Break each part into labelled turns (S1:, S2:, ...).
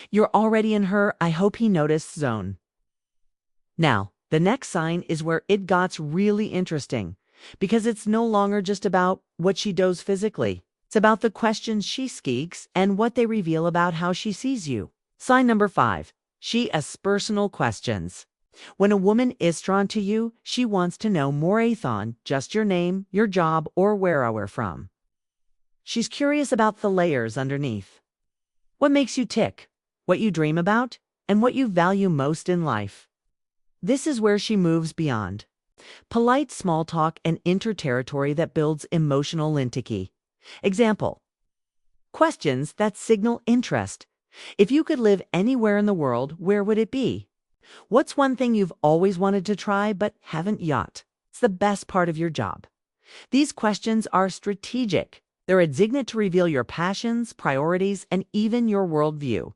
S1: You're already in her "I hope he noticed" zone. Now, the next sign is where it gets really interesting, because it's no longer just about what she does physically. It's about the questions she asks and what they reveal about how she sees you. Sign number 5. She asks personal questions. When a woman is drawn to you, she wants to know more than just your name, your job, or where you are from. She's curious about the layers underneath. What makes you tick, what you dream about, and what you value most in life. This is where she moves beyond polite small talk and enter territory that builds emotional intimacy. Example: questions that signal interest. If you could live anywhere in the world, where would it be? What's one thing you've always wanted to try but haven't yet? It's the best part of your job. These questions are strategic. They're designed to reveal your passions, priorities, and even your worldview.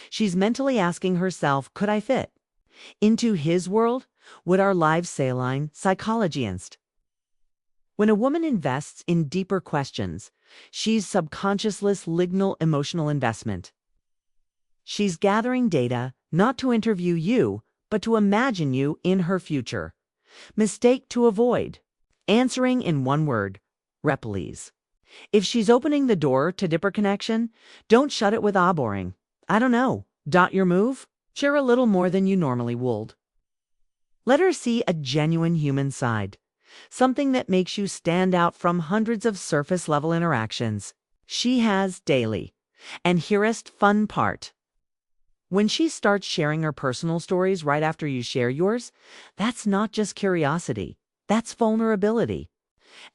S1: She's mentally asking herself, could I fit into his world? Would our lives say align? Psychologist. When a woman invests in deeper questions, she's subconsciously signal emotional investment. She's gathering data, not to interview you, but to imagine you in her future. Mistake to avoid: answering in one word, repellees. If she's opening the door to deeper connection, don't shut it with boring. I don't know. Your move? Share a little more than you normally would. Let her see a genuine human side, something that makes you stand out from hundreds of surface-level interactions she has daily. And here's the fun part. When she starts sharing her personal stories right after you share yours, that's not just curiosity, that's vulnerability.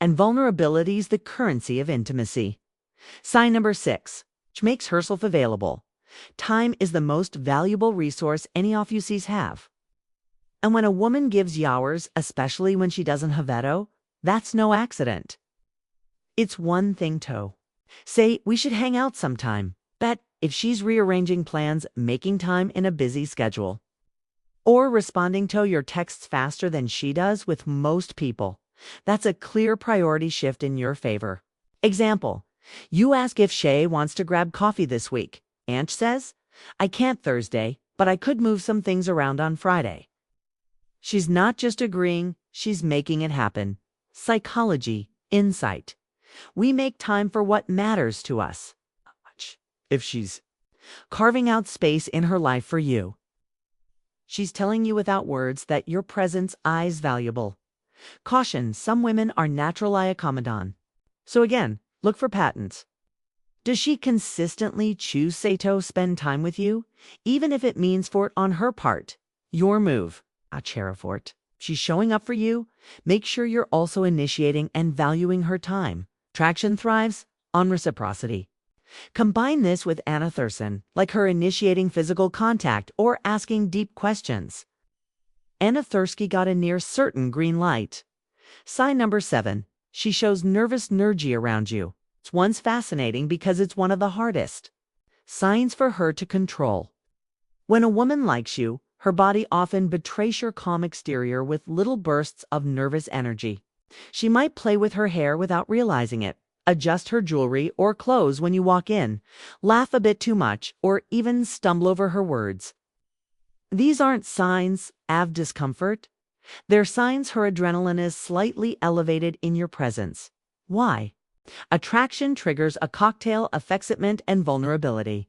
S1: And vulnerability's the currency of intimacy. Sign number 6, which makes herself available. Time is the most valuable resource any of you have. And when a woman gives you hours, especially when she doesn't have veto, that's no accident. It's one thing to say, we should hang out sometime. But if she's rearranging plans, making time in a busy schedule, or responding to your texts faster than she does with most people, that's a clear priority shift in your favor. Example: you ask if Shay wants to grab coffee this week. Aunt says, I can't Thursday, but I could move some things around on Friday. She's not just agreeing, she's making it happen. Psychology, insight. We make time for what matters to us. If she's carving out space in her life for you, she's telling you without words that your presence is valuable. Caution: some women are natural accommodating. So again, look for patterns. Does she consistently choose to spend time with you, even if it means for it on her part? Your move. A chair for it. She's showing up for you. Make sure you're also initiating and valuing her time. Traction thrives on reciprocity. Combine this with Anna Thurston, like her initiating physical contact or asking deep questions. Anna Thursky got a near certain green light. Sign number 7. She shows nervous energy around you. It's one's fascinating because it's one of the hardest signs for her to control. When a woman likes you, her body often betrays your calm exterior with little bursts of nervous energy. She might play with her hair without realizing it, adjust her jewelry or clothes when you walk in, laugh a bit too much, or even stumble over her words. These aren't signs of discomfort. They're signs her adrenaline is slightly elevated in your presence. Why? Attraction triggers a cocktail of excitement and vulnerability.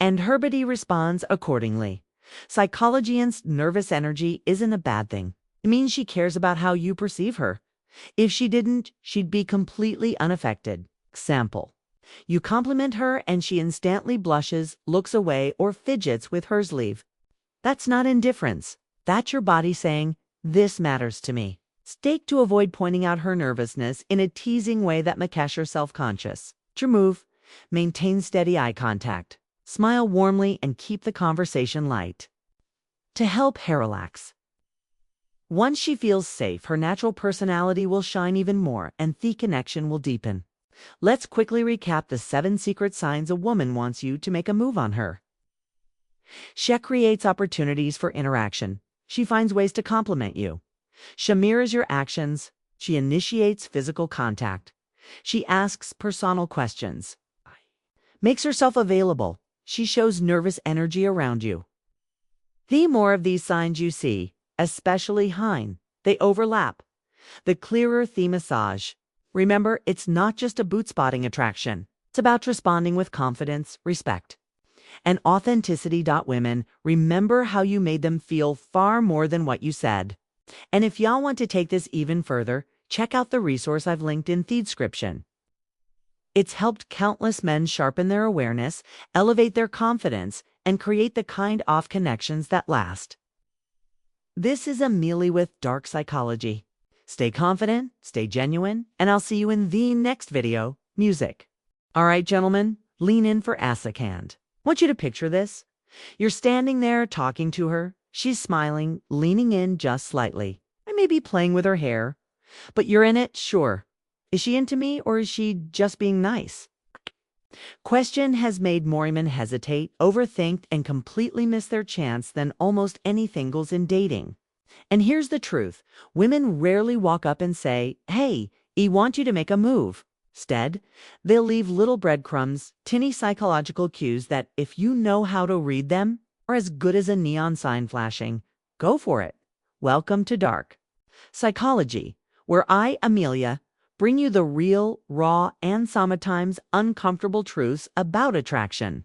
S1: And her body responds accordingly. Psychologians, nervous energy isn't a bad thing. It means she cares about how you perceive her. If she didn't, she'd be completely unaffected. Example: you compliment her and she instantly blushes, looks away, or fidgets with her sleeve. That's not indifference. That's your body saying, this matters to me. Stake to avoid pointing out her nervousness in a teasing way that makes her self-conscious. Your move: maintain steady eye contact. Smile warmly and keep the conversation light. To help her relax. Once she feels safe, her natural personality will shine even more and the connection will deepen. Let's quickly recap the 7 secret signs a woman wants you to make a move on her. She creates opportunities for interaction. She finds ways to compliment you. She mirrors your actions. She initiates physical contact. She asks personal questions. Makes herself available. she shows nervous energy around you. The more of these signs you see, especially Hein, they overlap. The clearer the massage. Remember, it's not just a boot-spotting attraction. It's about responding with confidence, respect, and authenticity. Women, remember how you made them feel far more than what you said. And if y'all want to take this even further, check out the resource I've linked in the description. It's helped countless men sharpen their awareness, elevate their confidence, and create the kind of connections that last. This is Amelie with Dark Psychology. Stay confident, stay genuine, and I'll see you in the next video, music. All right, gentlemen, lean in for Asakand. I want you to picture this. You're standing there talking to her. She's smiling, leaning in just slightly, and maybe playing with her hair. But you're in it, sure. Is she into me or is she just being nice? Question has made more women hesitate, overthink, and completely miss their chance than almost anything goes in dating. And here's the truth. Women rarely walk up and say, "Hey, I want you to make a move." Instead, they'll leave little breadcrumbs, tiny psychological cues that, if you know how to read them, are as good as a neon sign flashing. Go for it. Welcome to Dark Psychology, where I, Amelia, bring you the real, raw, and sometimes uncomfortable truths about attraction.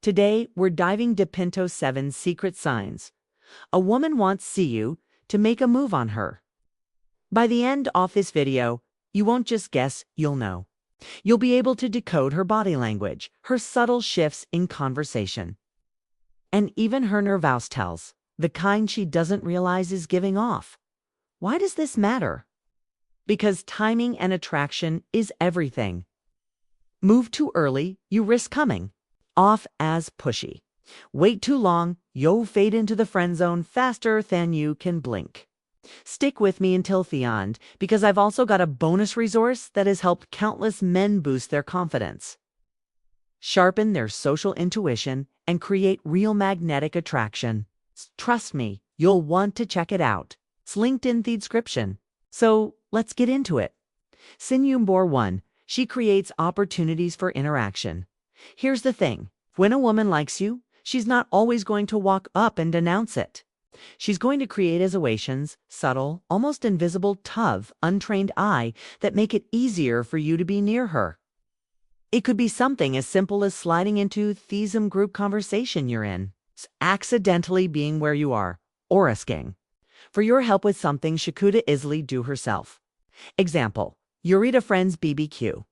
S1: Today, we're diving deep into 7 secret signs a woman wants see you to make a move on her. By the end of this video, you won't just guess, you'll know. You'll be able to decode her body language, her subtle shifts in conversation, and even her nervous tells, the kind she doesn't realize is giving off. Why does this matter? Because timing and attraction is everything. Move too early, you risk coming off as pushy. Wait too long, you'll fade into the friend zone faster than you can blink. Stick with me until the end, because I've also got a bonus resource that has helped countless men boost their confidence, sharpen their social intuition, and create real magnetic attraction. Trust me, you'll want to check it out. It's linked in the description. So let's get into it. Number 1, she creates opportunities for interaction. Here's the thing. When a woman likes you, she's not always going to walk up and announce it. She's going to create situations, subtle, almost invisible to untrained eye that make it easier for you to be near her. It could be something as simple as sliding into some group conversation you're in, accidentally being where you are, or asking for your help with something she could easily do herself. Example, you're at a friend's BBQ.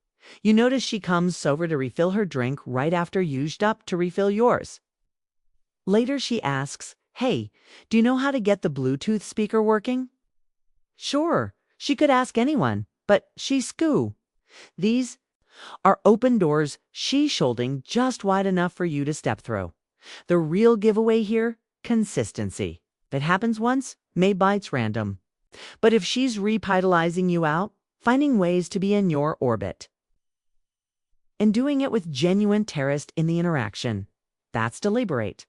S1: You notice she comes over to refill her drink right after you used up to refill yours. Later she asks, "Hey, do you know how to get the Bluetooth speaker working?" Sure, she could ask anyone, but she's scoo. These are open doors she's holding just wide enough for you to step through. The real giveaway here, consistency. If it happens once, maybe it's random. But if she's revitalizing you out, finding ways to be in your orbit, and doing it with genuine interest in the interaction, that's deliberate.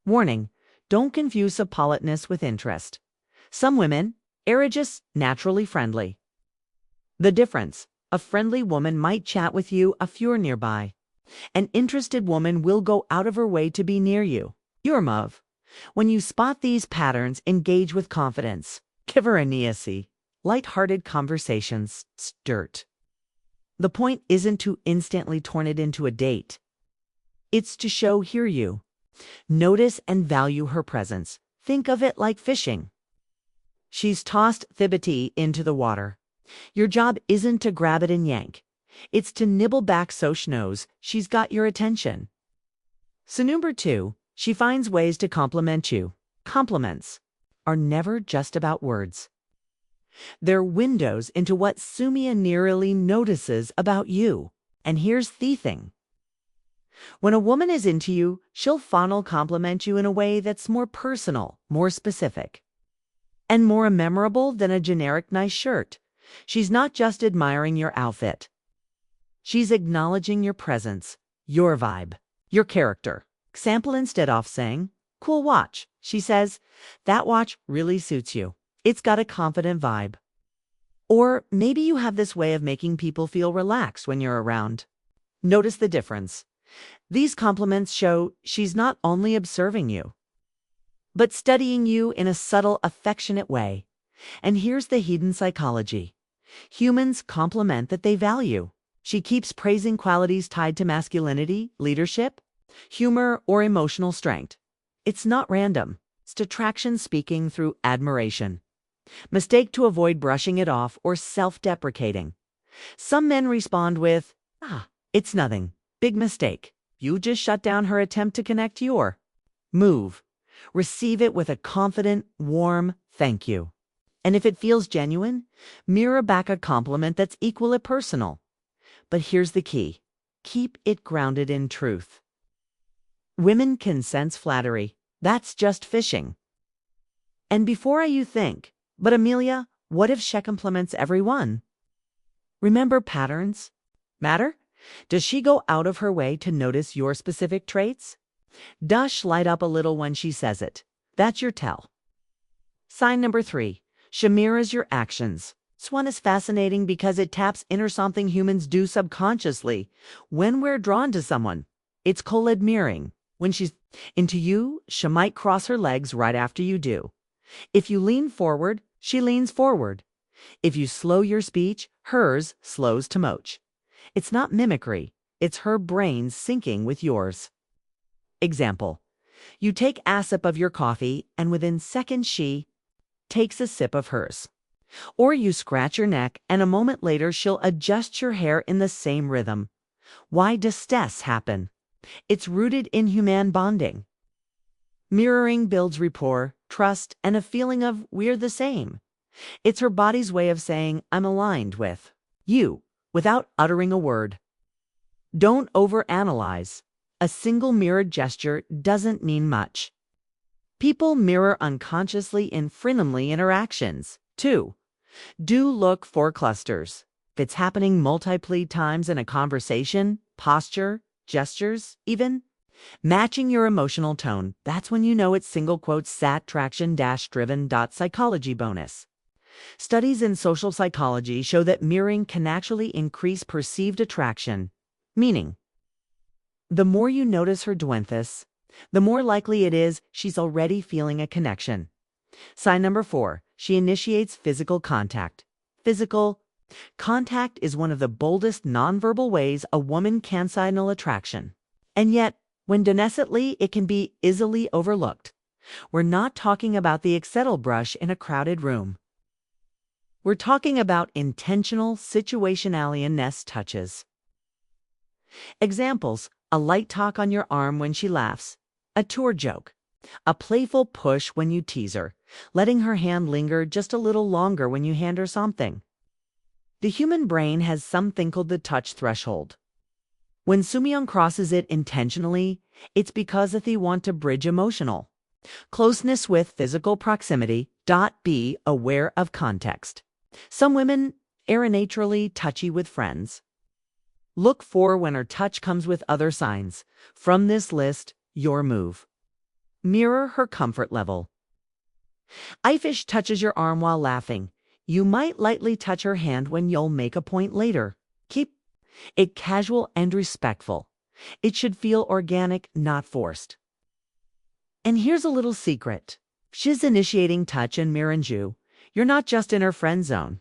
S1: Warning, don't confuse politeness with interest. Some women are just naturally friendly. The difference, a friendly woman might chat with you if you're nearby. An interested woman will go out of her way to be near you. Your move. When you spot these patterns, engage with confidence. Give her a easy, light-hearted conversations. Dirt. The point isn't to instantly turn it into a date. It's to hear you. Notice and value her presence. Think of it like fishing. She's tossed thibity into the water. Your job isn't to grab it and yank. It's to nibble back so she knows she's got your attention. So number 2, she finds ways to compliment you. Compliments are never just about words. They're windows into what Sumia nearly notices about you. And here's the thing. When a woman is into you, she'll compliment you in a way that's more personal, more specific, and more memorable than a generic nice shirt. She's not just admiring your outfit. She's acknowledging your presence, your vibe, your character. Example, instead of saying, "Cool watch," she says, "That watch really suits you. It's got a confident vibe." Or maybe you have this way of making people feel relaxed when you're around. Notice the difference. These compliments show she's not only observing you, but studying you in a subtle, affectionate way. And here's the hidden psychology. Humans compliment that they value. She keeps praising qualities tied to masculinity, leadership, humor, or emotional strength. It's not random. It's attraction speaking through admiration. Mistake to avoid brushing it off or self-deprecating. Some men respond with, it's nothing. Big mistake. You just shut down her attempt to connect your move. Receive it with a confident, warm thank you. And if it feels genuine, mirror back a compliment that's equally personal. But here's the key. Keep it grounded in truth. Women can sense flattery. That's just fishing. And before you think, but Amelia, what if she compliments everyone? Remember patterns matter? Does she go out of her way to notice your specific traits? Does she light up a little when she says it? That's your tell. Sign number 3. She mirrors your actions. This one is fascinating because it taps into something humans do subconsciously when we're drawn to someone. It's called mirroring. When she's into you, she might cross her legs right after you do. If you lean forward, she leans forward. If you slow your speech, hers slows to match. It's not mimicry. It's her brain syncing with yours. Example. You take a sip of your coffee, and within seconds she takes a sip of hers. Or you scratch your neck, and a moment later she'll adjust your hair in the same rhythm. Why does this happen? It's rooted in human bonding. Mirroring builds rapport, trust, and a feeling of we're the same. It's her body's way of saying I'm aligned with you without uttering a word. Don't overanalyze. A single mirrored gesture doesn't mean much. People mirror unconsciously in friendly interactions, too. Do look for clusters. If it's happening multiple times in a conversation, posture, gestures, even matching your emotional tone, that's when you know it's single quote sat traction-driven. Psychology bonus. Studies in social psychology show that mirroring can actually increase perceived attraction, meaning the more you notice her doing this, the more likely it is she's already feeling a connection. Sign number 4, she initiates physical contact. Physical contact is one of the boldest nonverbal ways a woman can signal attraction. And yet, when done innocently, it can be easily overlooked. We're not talking about the Excel brush in a crowded room. We're talking about intentional situationalness touches. Examples: a light talk on your arm when she laughs, a tour joke, a playful push when you tease her, letting her hand linger just a little longer when you hand her something. The human brain has something called the touch threshold. When Sumyeon crosses it intentionally, it's because they want to bridge emotional closeness with physical proximity. Be aware of context. Some women are naturally touchy with friends. Look for when her touch comes with other signs. From this list, your move. Mirror her comfort level. Ifish touches your arm while laughing. You might lightly touch her hand when you'll make a point later. Keep it casual and respectful. It should feel organic, not forced. And here's a little secret. She's initiating touch and mirroring you. You're not just in her friend zone.